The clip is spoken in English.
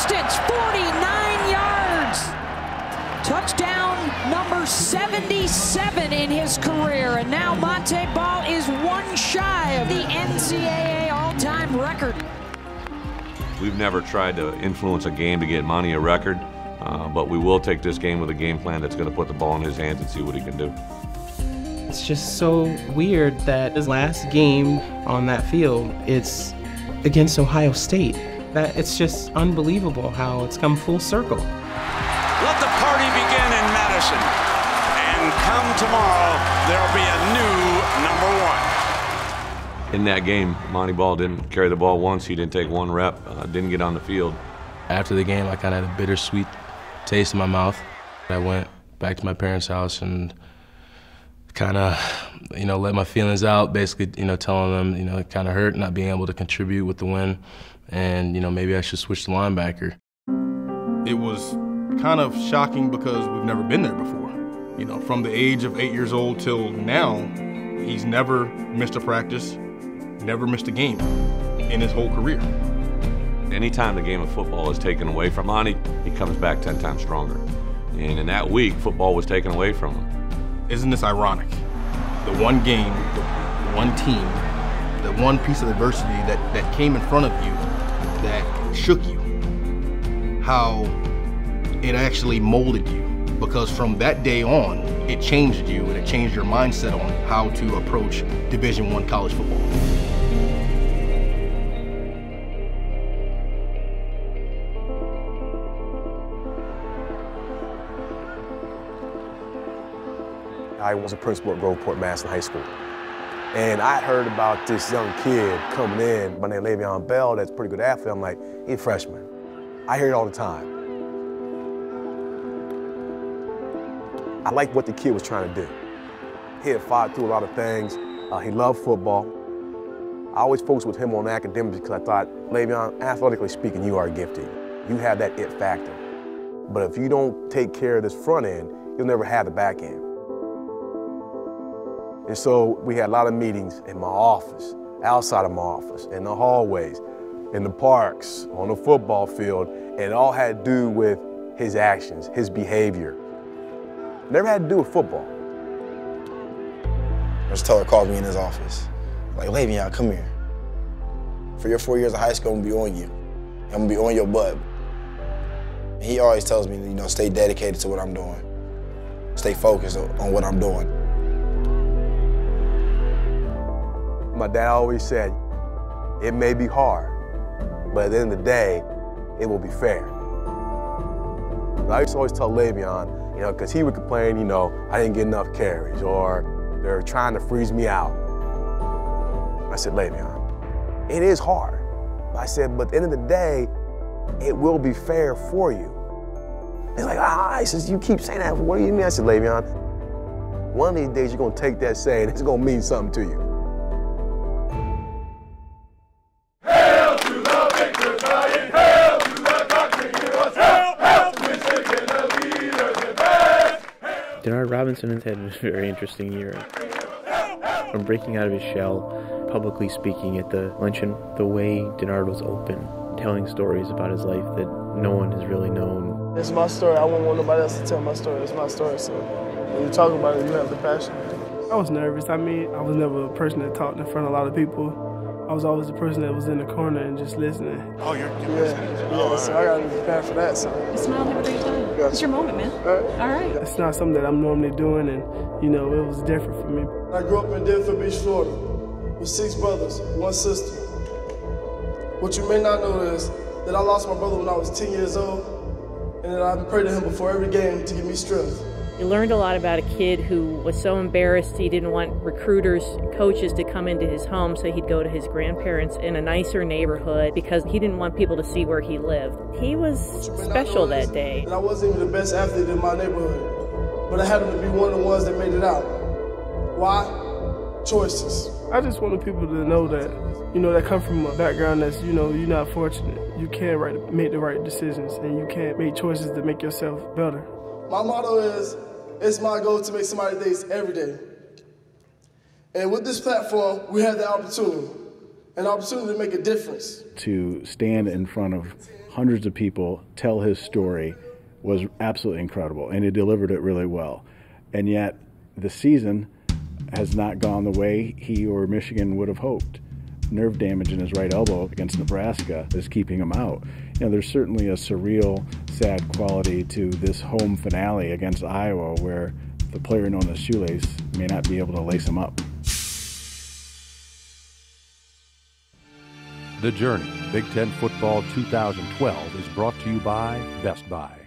distance, 49 yards. Touchdown number 77 in his career. And now Montee Ball is one shy of the NCAA all-time record. We've never tried to influence a game to get Montee a record, but we will take this game with a game plan that's going to put the ball in his hands and see what he can do. It's just so weird that his last game on that field, it's against Ohio State. That it's just unbelievable how it's come full circle. Let the party begin in Madison. And come tomorrow, there'll be a new number one. In that game, Montee Ball didn't carry the ball once. He didn't take one rep, didn't get on the field. After the game, I kind of had a bittersweet taste in my mouth. I went back to my parents' house and kind of, let my feelings out, basically, telling them, it kind of hurt not being able to contribute with the win. And, maybe I should switch to linebacker. It was kind of shocking because we've never been there before. From the age of 8 years old till now, he's never missed a practice, never missed a game in his whole career. Anytime the game of football is taken away from Montee, he comes back 10 times stronger. And in that week, football was taken away from him. Isn't this ironic? The one game, the one team, the one piece of adversity that came in front of you that shook you, how it actually molded you. Because from that day on, it changed you and it changed your mindset on how to approach Division I college football. I was a principal at Groveport Madison High School. And I heard about this young kid coming in by the name Le'Veon Bell that's a pretty good athlete. I'm like, he's a freshman. I hear it all the time. I liked what the kid was trying to do. He had fought through a lot of things. He loved football. I always focused with him on academics because I thought, Le'Veon, athletically speaking, you are gifted. You have that it factor. But if you don't take care of this front end, you'll never have the back end. And so we had a lot of meetings in my office, outside of my office, in the hallways, in the parks, on the football field, and it all had to do with his actions, his behavior. Never had to do with football. Mr. Teller called me in his office. Like, Le'Veon, come here. For your 4 years of high school, I'm gonna be on you. I'm gonna be on your butt. He always tells me, stay dedicated to what I'm doing. Stay focused on what I'm doing. My dad always said, it may be hard, but at the end of the day, it will be fair. I used to always tell Le'Veon, because he would complain, I didn't get enough carries, or they're trying to freeze me out. I said, Le'Veon, it is hard. I said, but at the end of the day, it will be fair for you. He's like, he says, you keep saying that, what do you mean? I said, Le'Veon, one of these days you're gonna take that saying, it's gonna mean something to you. Denard Robinson has had a very interesting year. From breaking out of his shell, publicly speaking at the luncheon, the way Denard was open, telling stories about his life that no one has really known. It's my story. I wouldn't want nobody else to tell my story. It's my story, so when you talk about it, you have the passion. I was nervous. I was never a person that talked in front of a lot of people. I was always the person that was in the corner and just listening. Oh, you're listening. Yeah, so I got to be prepared for that. So. You smile, have a great time. Yeah. It's your moment, man. All right. It's not something that I'm normally doing, and, it was different for me. I grew up in Denver Beach, Florida, with 6 brothers, 1 sister. What you may not know is that I lost my brother when I was 10 years old, and that I prayed to him before every game to give me strength. We learned a lot about a kid who was so embarrassed he didn't want recruiters and coaches to come into his home, so he'd go to his grandparents in a nicer neighborhood because he didn't want people to see where he lived. He was special that day. I wasn't even the best athlete in my neighborhood, but I happened to be one of the ones that made it out. Why? Choices. I just wanted people to know that, that come from a background that's, you're not fortunate. You can make the right decisions, and you can make choices to make yourself better. My motto is, it's my goal to make somebody's days every day. And with this platform, we have the opportunity to make a difference. To stand in front of hundreds of people tell his story was absolutely incredible, and he delivered it really well. And yet the season has not gone the way he or Michigan would have hoped. Nerve damage in his right elbow against Nebraska is keeping him out. You know, there's certainly a surreal, sad quality to this home finale against Iowa where the player known as Shoelace may not be able to lace him up. The Journey, Big Ten Football 2012 is brought to you by Best Buy.